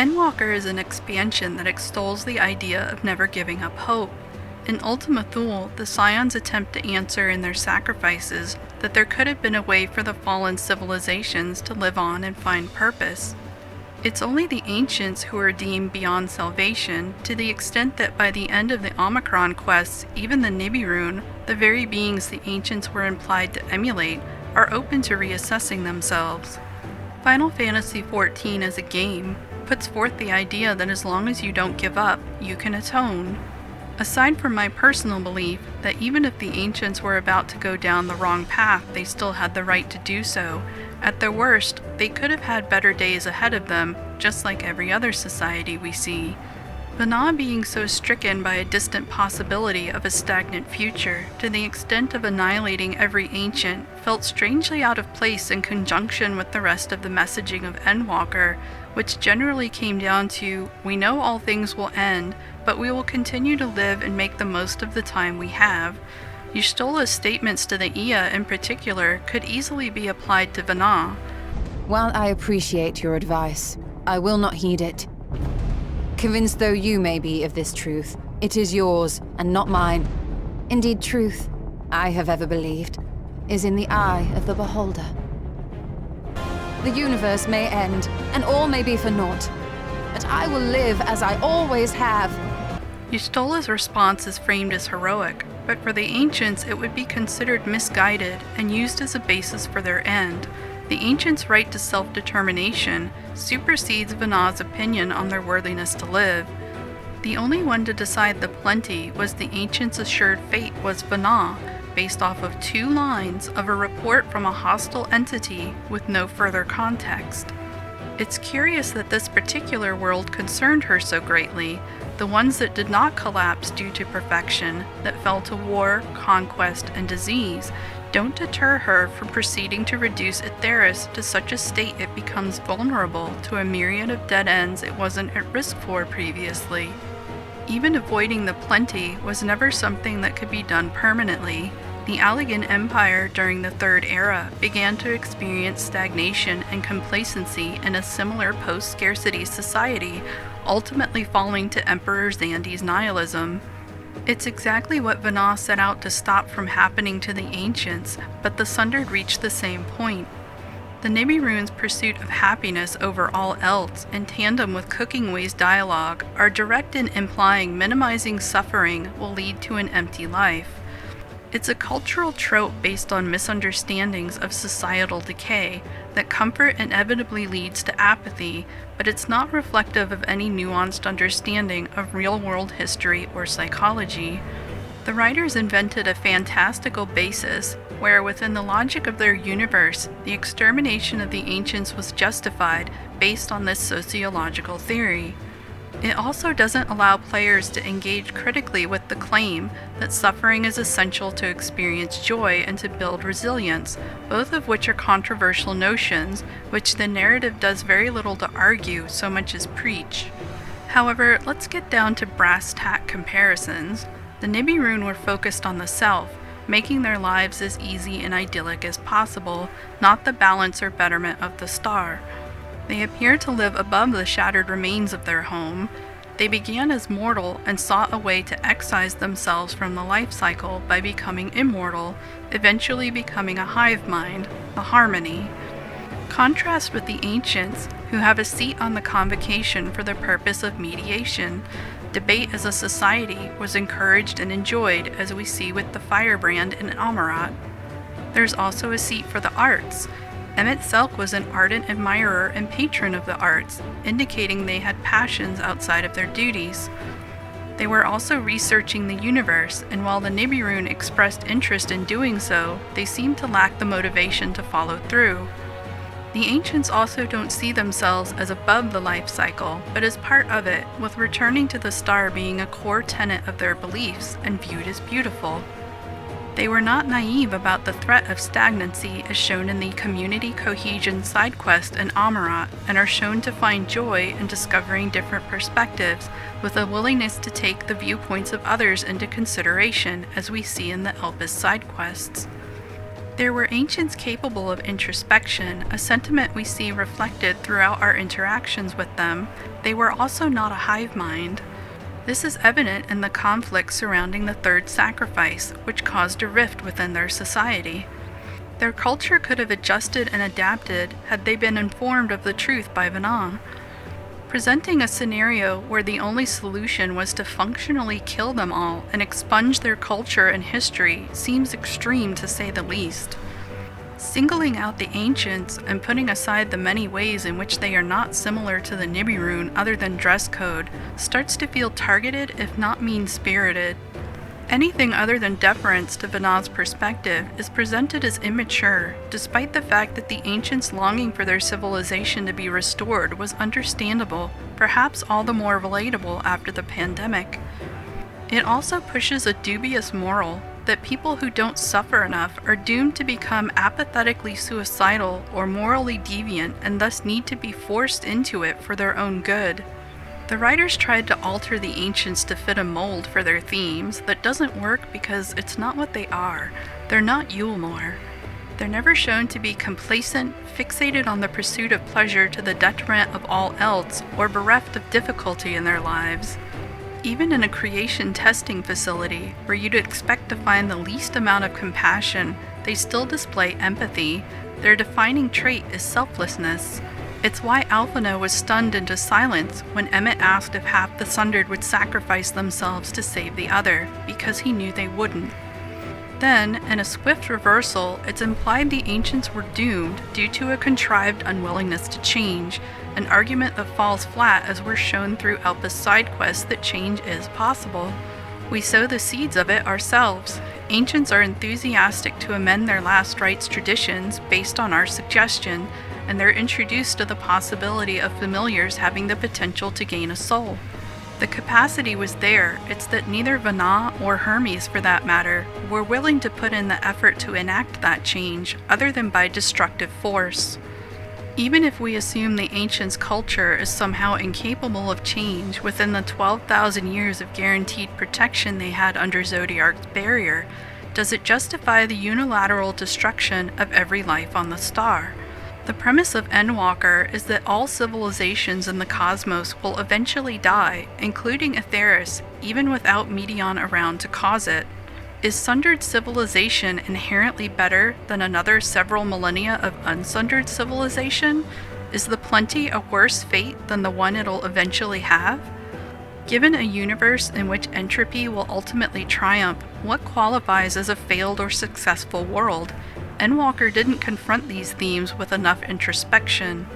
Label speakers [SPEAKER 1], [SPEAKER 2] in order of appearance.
[SPEAKER 1] Endwalker is an expansion that extols the idea of never giving up hope. In Ultima Thule, the Scions attempt to answer in their sacrifices that there could have been a way for the fallen civilizations to live on and find purpose. It's only the Ancients who are deemed beyond salvation, to the extent that by the end of the Omicron quests, even the Nibirun, the very beings the Ancients were implied to emulate, are open to reassessing themselves. Final Fantasy XIV as a game puts forth the idea that as long as you don't give up, you can atone. Aside from my personal belief that even if the Ancients were about to go down the wrong path, they still had the right to do so, at their worst, they could have had better days ahead of them, just like every other society we see. Venat being so stricken by a distant possibility of a stagnant future, to the extent of annihilating every ancient, felt strangely out of place in conjunction with the rest of the messaging of Endwalker, which generally came down to, we know all things will end, but we will continue to live and make the most of the time we have. Y'shtola's statements to the Iya in particular could easily be applied to Venat.
[SPEAKER 2] While I appreciate your advice, I will not heed it. Convinced though you may be of this truth, it is yours and not mine. Indeed, truth, I have ever believed, is in the eye of the beholder. The universe may end, and all may be for naught, but I will live as I always have.
[SPEAKER 1] Y'shtola's response is framed as heroic, but for the Ancients it would be considered misguided and used as a basis for their end. The Ancients' right to self-determination supersedes Venat's opinion on their worthiness to live. The only one to decide the plenty was the Ancients' assured fate was Venat, based off of 2 lines of a report from a hostile entity with no further context. It's curious that this particular world concerned her so greatly. The ones that did not collapse due to perfection, that fell to war, conquest, and disease, don't deter her from proceeding to reduce Etheirys to such a state it becomes vulnerable to a myriad of dead ends it wasn't at risk for previously. Even avoiding the plenty was never something that could be done permanently. The Allegan Empire during the Third Era began to experience stagnation and complacency in a similar post-scarcity society, ultimately falling to Emperor Xandi's nihilism. It's exactly what Venat set out to stop from happening to the Ancients, but the Sundered reached the same point. The Nibirun's pursuit of happiness over all else, in tandem with Cookingway's dialogue, are direct in implying minimizing suffering will lead to an empty life. It's a cultural trope based on misunderstandings of societal decay, that comfort inevitably leads to apathy, but it's not reflective of any nuanced understanding of real-world history or psychology. The writers invented a fantastical basis where, within the logic of their universe, the extermination of the Ancients was justified based on this sociological theory. It also doesn't allow players to engage critically with the claim that suffering is essential to experience joy and to build resilience, both of which are controversial notions, which the narrative does very little to argue so much as preach. However, let's get down to brass tack comparisons. The Nibirun were focused on the self, making their lives as easy and idyllic as possible, not the balance or betterment of the star. They appear to live above the shattered remains of their home. They began as mortal and sought a way to excise themselves from the life cycle by becoming immortal, eventually becoming a hive mind, the Harmony. Contrast with the Ancients, who have a seat on the Convocation for the purpose of mediation. Debate as a society was encouraged and enjoyed, as we see with the Firebrand in Amarat. There's also a seat for the arts. Emet-Selch was an ardent admirer and patron of the arts, indicating they had passions outside of their duties. They were also researching the universe, and while the Nibirun expressed interest in doing so, they seemed to lack the motivation to follow through. The Ancients also don't see themselves as above the life cycle, but as part of it, with returning to the star being a core tenet of their beliefs and viewed as beautiful. They were not naive about the threat of stagnancy as shown in the Community Cohesion side quest in Amarat, and are shown to find joy in discovering different perspectives, with a willingness to take the viewpoints of others into consideration, as we see in the Elpis side quests. There were ancients capable of introspection, a sentiment we see reflected throughout our interactions with them. They were also not a hive mind. This is evident in the conflict surrounding the third sacrifice, which caused a rift within their society. Their culture could have adjusted and adapted had they been informed of the truth by Venat. Presenting a scenario where the only solution was to functionally kill them all and expunge their culture and history seems extreme to say the least. Singling out the ancients and putting aside the many ways in which they are not similar to the Nibirun other than dress code starts to feel targeted if not mean-spirited. Anything other than deference to Venat's perspective is presented as immature, despite the fact that the ancients' longing for their civilization to be restored was understandable, perhaps all the more relatable after the pandemic. It also pushes a dubious moral that people who don't suffer enough are doomed to become apathetically suicidal or morally deviant and thus need to be forced into it for their own good. The writers tried to alter the ancients to fit a mold for their themes that doesn't work because it's not what they are. They're not Yulmore. They're never shown to be complacent, fixated on the pursuit of pleasure to the detriment of all else, or bereft of difficulty in their lives. Even in a creation testing facility, where you'd expect to find the least amount of compassion, they still display empathy. Their defining trait is selflessness. It's why Alphinaud was stunned into silence when Emmet asked if half the Sundered would sacrifice themselves to save the other, because he knew they wouldn't. Then, in a swift reversal, it's implied the ancients were doomed due to a contrived unwillingness to change, an argument that falls flat as we're shown throughout the side quest that change is possible. We sow the seeds of it ourselves. Ancients are enthusiastic to amend their last rites traditions based on our suggestion, and they're introduced to the possibility of familiars having the potential to gain a soul. The capacity was there, it's that neither Venat or Hermes, for that matter, were willing to put in the effort to enact that change, other than by destructive force. Even if we assume the ancients' culture is somehow incapable of change within the 12,000 years of guaranteed protection they had under Zodiark's barrier, does it justify the unilateral destruction of every life on the star? The premise of Endwalker is that all civilizations in the cosmos will eventually die, including Aetheris, even without Medion around to cause it. Is sundered civilization inherently better than another several millennia of unsundered civilization? Is the Plenty a worse fate than the one it'll eventually have? Given a universe in which entropy will ultimately triumph, what qualifies as a failed or successful world? Endwalker didn't confront these themes with enough introspection.